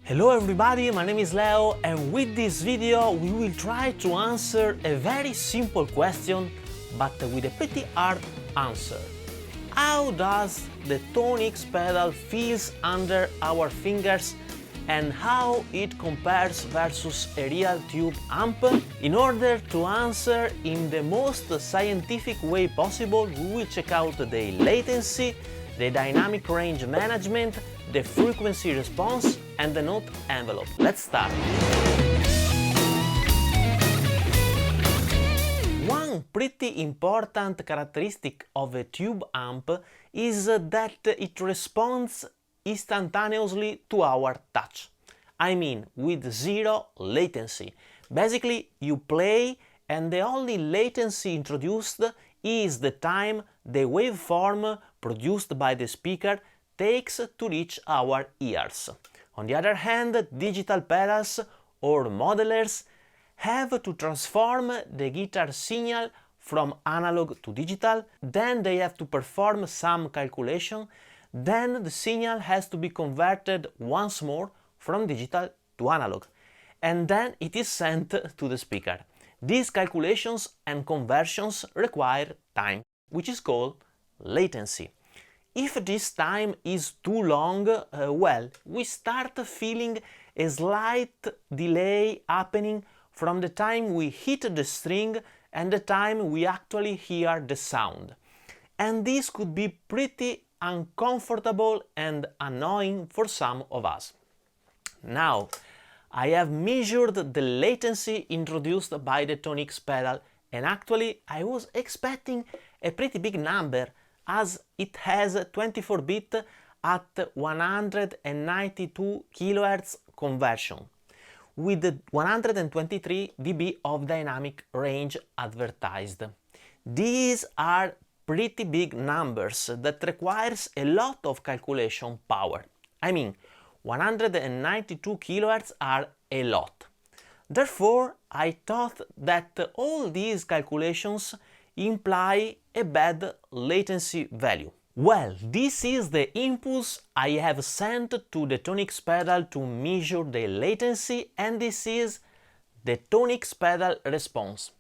Hello everybody, my name is Leo, and with this video we will try to answer a very simple question but with a pretty hard answer. How does the ToneX pedal feels under our fingers and how it compares versus a real tube amp? In order to answer in the most scientific way possible, we will check out the latency, the dynamic range management, the frequency response and the note envelope. Let's start! One pretty important characteristic of a tube amp is that it responds instantaneously to our touch. I mean, with zero latency. Basically, you play and the only latency introduced is the time the waveform produced by the speaker takes to reach our ears. On the other hand, digital pedals or modelers have to transform the guitar signal from analog to digital, then they have to perform some calculation, then the signal has to be converted once more from digital to analog, and then it is sent to the speaker. These calculations and conversions require time, which is called latency. If this time is too long, well, we start feeling a slight delay happening from the time we hit the string and the time we actually hear the sound. And this could be pretty uncomfortable and annoying for some of us. Now, I have measured the latency introduced by the ToneX pedal, and actually I was expecting a pretty big number, as it has 24-bit at 192 kHz conversion, with 123 dB of dynamic range advertised. These are pretty big numbers that requires a lot of calculation power. I mean, 192 kHz are a lot. Therefore, I thought that all these calculations imply a bad latency value. Well, this is the impulse I have sent to the ToneX pedal to measure the latency, and this is the ToneX pedal response.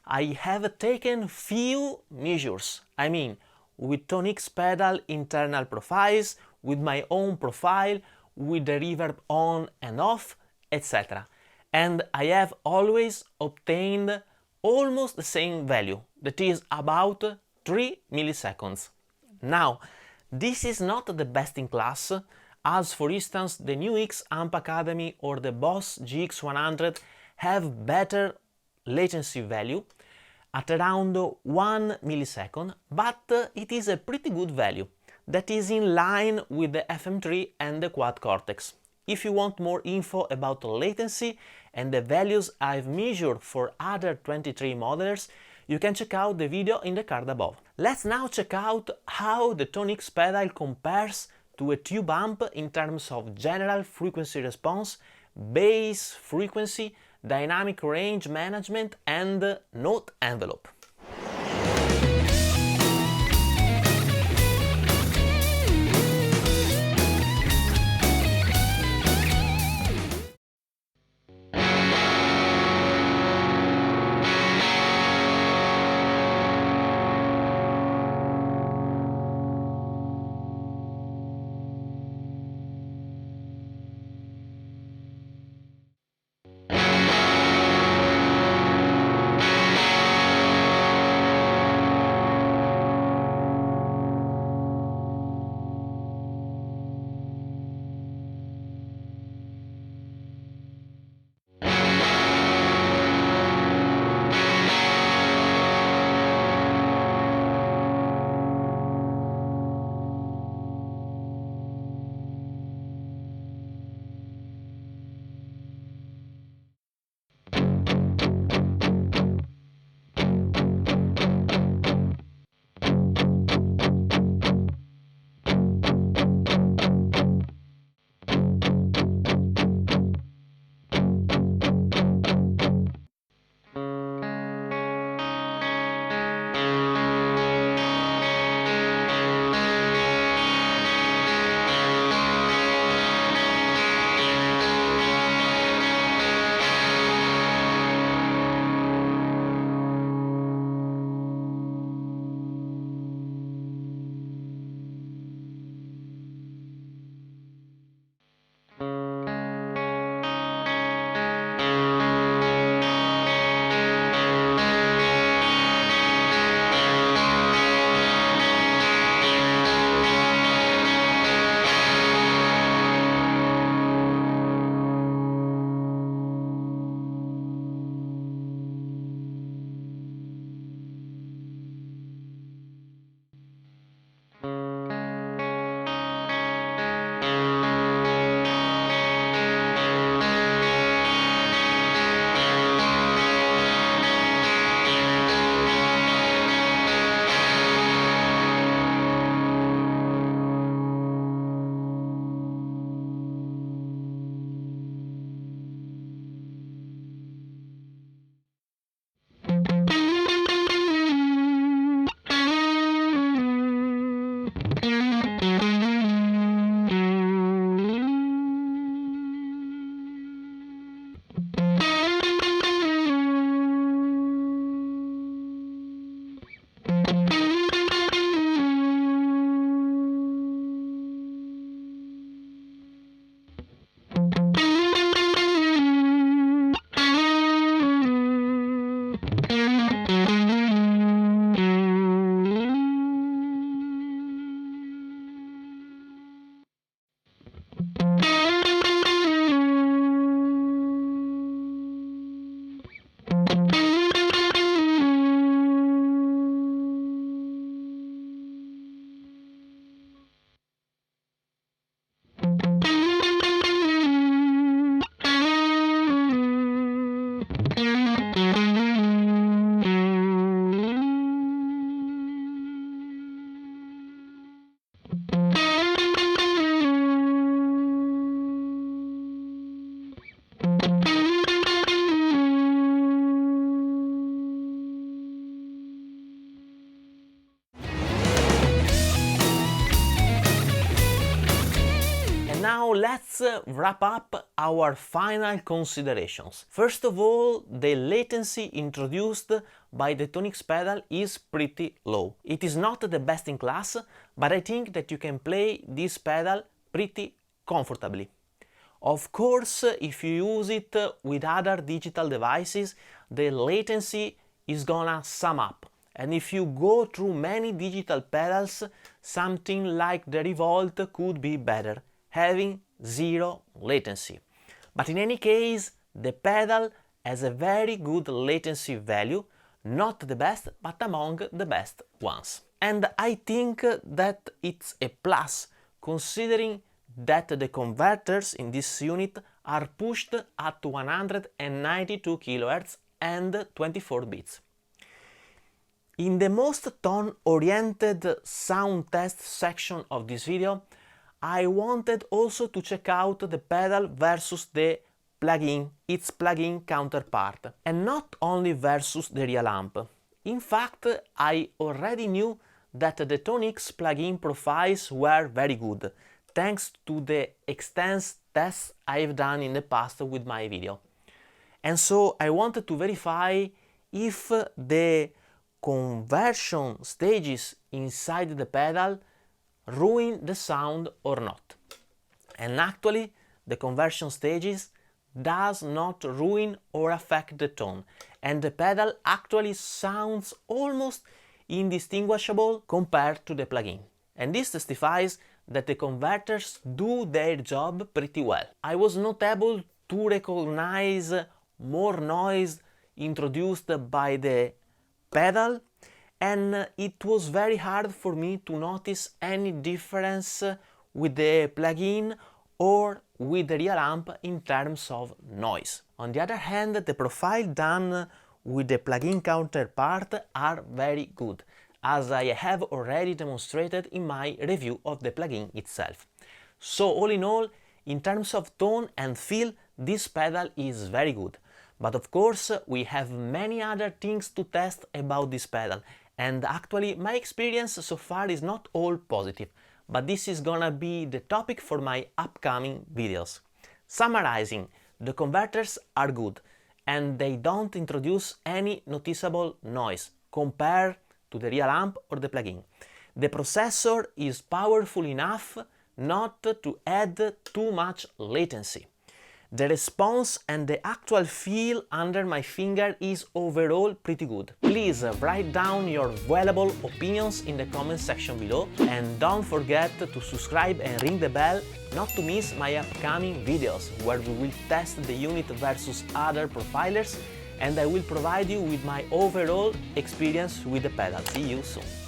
I have taken few measures, I mean, with ToneX pedal internal profiles, with my own profile, with the reverb on and off, etc. And I have always obtained almost the same value, that is about 3 milliseconds. Now, this is not the best in class, as for instance the new X Amp Academy or the Boss GX100 have better latency value at around 1 millisecond, but it is a pretty good value that is in line with the FM3 and the Quad Cortex. If you want more info about latency and the values I've measured for other 23 modelers, you can check out the video in the card above. Let's now check out how the ToneX pedal compares to a tube amp in terms of general frequency response, bass frequency, dynamic range management and note envelope. let's wrap up our final considerations. First of all, the latency introduced by the ToneX pedal is pretty low. It is not the best in class, but I think that you can play this pedal pretty comfortably. Of course, if you use it with other digital devices, the latency is gonna sum up. And if you go through many digital pedals, something like the Revolt could be better, having zero latency. But in any case, the pedal has a very good latency value, not the best, but among the best ones. And I think that it's a plus, considering that the converters in this unit are pushed at 192 kHz and 24 bits. In the most tone-oriented sound test section of this video, I wanted also to check out the pedal versus the plugin, its plugin counterpart, and not only versus the Real amp. In fact, I already knew that the ToneX plugin profiles were very good, thanks to the extensive tests I've done in the past with my video. And so I wanted to verify if the conversion stages inside the pedal ruin the sound or not. And actually, the conversion stages does not ruin or affect the tone, and the pedal actually sounds almost indistinguishable compared to the plugin. And this testifies that the converters do their job pretty well. I was not able to recognize more noise introduced by the pedal, and it was very hard for me to notice any difference with the plugin or with the Real amp in terms of noise. On the other hand, the profile done with the plugin counterpart are very good, as I have already demonstrated in my review of the plugin itself. So all in all, in terms of tone and feel, this pedal is very good. But of course, we have many other things to test about this pedal, and actually my experience so far is not all positive, but this is gonna be the topic for my upcoming videos. Summarizing, the converters are good, and they don't introduce any noticeable noise compared to the Real amp or the plugin. The processor is powerful enough not to add too much latency. The response and the actual feel under my finger is overall pretty good. Please write down your valuable opinions in the comment section below, and don't forget to subscribe and ring the bell not to miss my upcoming videos, where we will test the unit versus other profilers, and I will provide you with my overall experience with the pedal. See you soon!